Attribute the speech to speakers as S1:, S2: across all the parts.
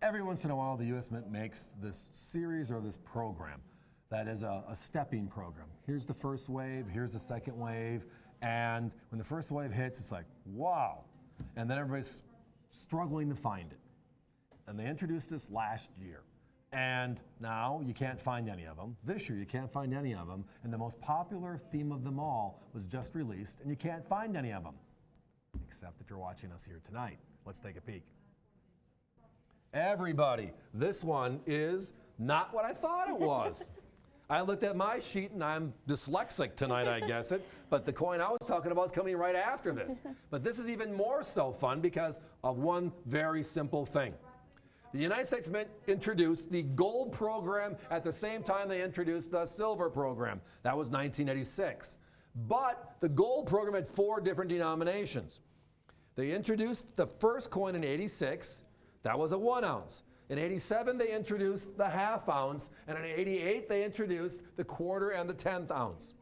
S1: every once in a while, the U.S. Mint makes this series or this program that is a stepping program. Here's the first wave, here's the second wave, and when the first wave hits, it's like, wow. And then everybody's struggling to find it. And they introduced this last year. And now you can't find any of them. This year you can't find any of them. And the most popular theme of them all was just released, and you can't find any of them. Except if you're watching us here tonight. Let's take a peek. Everybody, this one is not what I thought it was. I looked at my sheet, and I'm dyslexic tonight, I guess it, but the coin I was talking about is coming right after this. But this is even more so fun because of one very simple thing. The United States Mint introduced the gold program at the same time they introduced the silver program. That was 1986. But the gold program had 4 different denominations. They introduced the first coin in 86. That was a 1 ounce. In 87, they introduced the ½ ounce, and in 88, they introduced the quarter and the 1/10 ounce.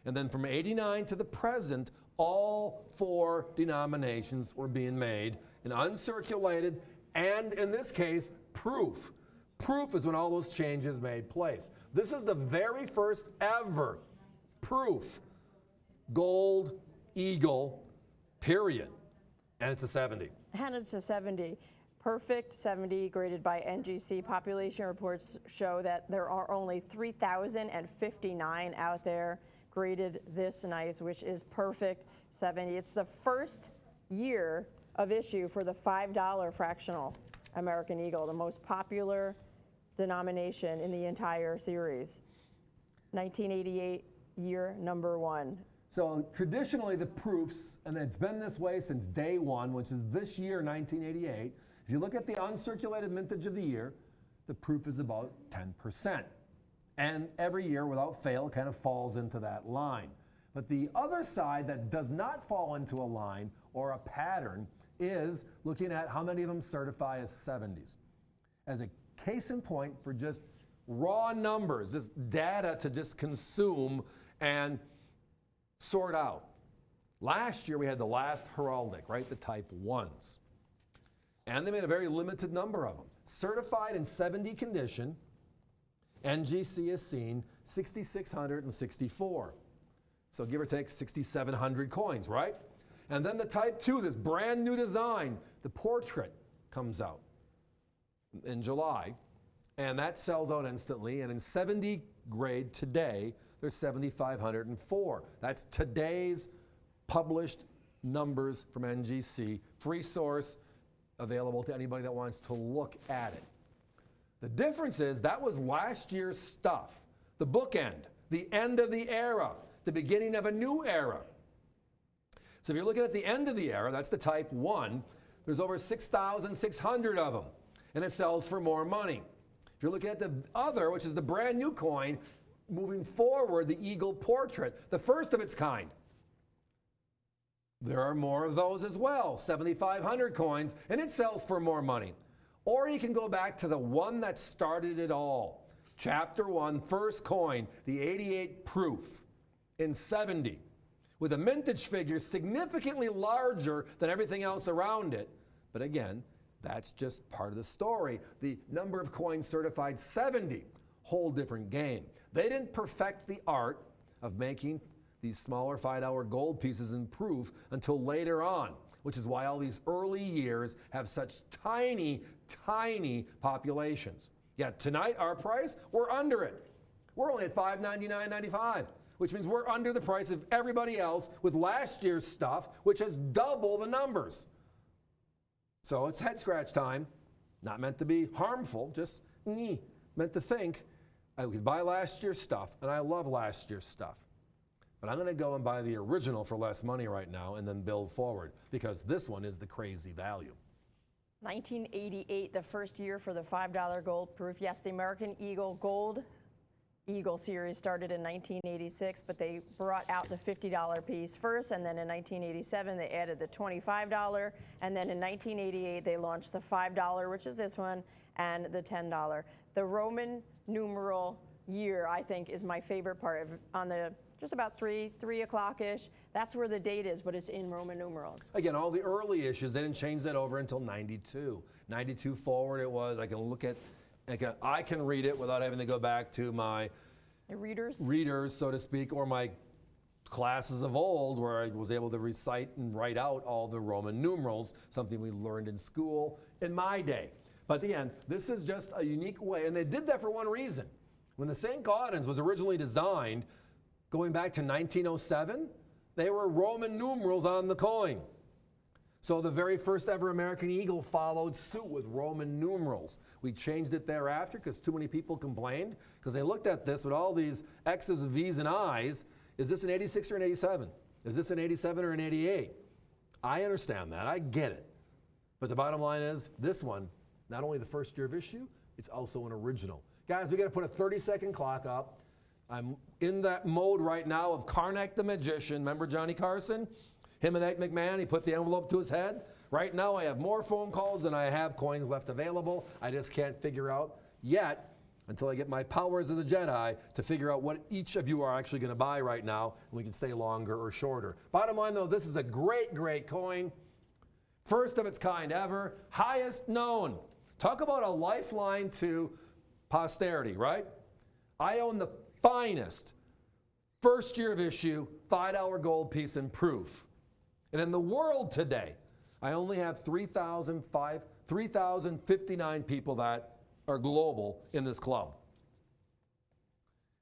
S1: And then from 89 to the present, all 4 denominations were being made in uncirculated and, in this case, proof. Proof is when all those changes made place. This is the very first ever proof gold eagle, period. And it's a 70.
S2: And it's a 70. Perfect 70 graded by NGC. Population reports show that there are only 3,059 out there graded this nice, which is perfect 70. It's the first year of issue for the $5 fractional American Eagle, the most popular denomination in the entire series. 1988, year number 1.
S1: So traditionally the proofs, and it's been this way since day 1, which is this year, 1988, if you look at the uncirculated mintage of the year, the proof is about 10%. And every year, without fail, kind of falls into that line. But the other side that does not fall into a line or a pattern is looking at how many of them certify as 70s. As a case in point for just raw numbers, just data to just consume and sort out. Last year we had the last heraldic, right? The type 1s. And they made a very limited number of them. Certified in 70 condition, NGC has seen 6,664. So give or take 6,700 coins, right? And then the type 2, this brand new design, the portrait comes out in July. And that sells out instantly. And in 70 grade today, there's 7,504. That's today's published numbers from NGC. Free source, available to anybody that wants to look at it. The difference is that was last year's stuff. The bookend, the end of the era, the beginning of a new era. So if you're looking at the end of the era, that's the type 1, there's over 6,600 of them, and it sells for more money. If you're looking at the other, which is the brand new coin, moving forward, the Eagle portrait, the first of its kind, there are more of those as well, 7,500 coins, and it sells for more money. Or you can go back to the one that started it all. Chapter 1, first coin, the 88 proof in 70, with a mintage figure significantly larger than everything else around it. But again, that's just part of the story. The number of coins certified 70, whole different game. They didn't perfect the art of making these smaller $5 gold pieces in proof until later on, which is why all these early years have such tiny, tiny populations. Yet tonight, our price, we're under it. We're only at $599.95, which means we're under the price of everybody else with last year's stuff, which has double the numbers. So it's head scratch time. Not meant to be harmful, just meant to think I could buy last year's stuff, and I love last year's stuff. But I'm going to go and buy the original for less money right now and then build forward, because this one is the crazy value.
S2: 1988, the first year for the $5 gold proof. Yes, the American Eagle Gold Eagle series started in 1986, but they brought out the $50 piece first, and then in 1987 they added the $25, and then in 1988 they launched the $5, which is this one, and the $10. The Roman numeral year, I think, is my favorite part. On the just about 3 o'clock-ish, that's where the date is, but it's in Roman numerals.
S1: Again, all the early issues, they didn't change that over until 92. 92 forward it was. I can look at, I can read it without having to go back to my readers, so to speak, or my classes of old where I was able to recite and write out all the Roman numerals, something we learned in school in my day. But again, this is just a unique way, and they did that for one reason. When the St. Gaudens was originally designed, going back to 1907, they were Roman numerals on the coin. So the very first ever American eagle followed suit with Roman numerals. We changed it thereafter because too many people complained because they looked at this with all these X's, V's, and I's. Is this an 86 or an 87? Is this an 87 or an 88? I understand that. I get it. But the bottom line is this one, not only the first year of issue, it's also an original. Guys, we got to put a 30-second clock up. I'm in that mode right now of Karnak the Magician. Remember Johnny Carson? Him and Ed McMahon, he put the envelope to his head. Right now I have more phone calls than I have coins left available. I just can't figure out yet, until I get my powers as a Jedi, to figure out what each of you are actually going to buy right now, and we can stay longer or shorter. Bottom line though, this is a great, great coin. First of its kind ever, highest known. Talk about a lifeline to posterity, right? I own the finest first year of issue $5 gold piece in proof. And in the world today, I only have 3,059 people that are global in this club.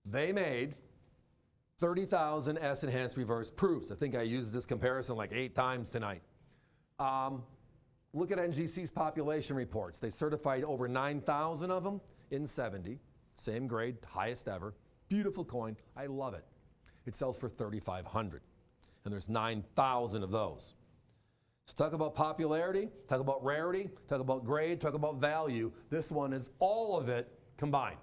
S1: They made 30,000 S-enhanced reverse proofs. I think I used this comparison like 8 times tonight. Look at NGC's population reports. They certified over 9,000 of them in 70. Same grade, highest ever. Beautiful coin. I love it. It sells for $3,500. And there's 9,000 of those. So talk about popularity, talk about rarity, talk about grade, talk about value. This one is all of it combined.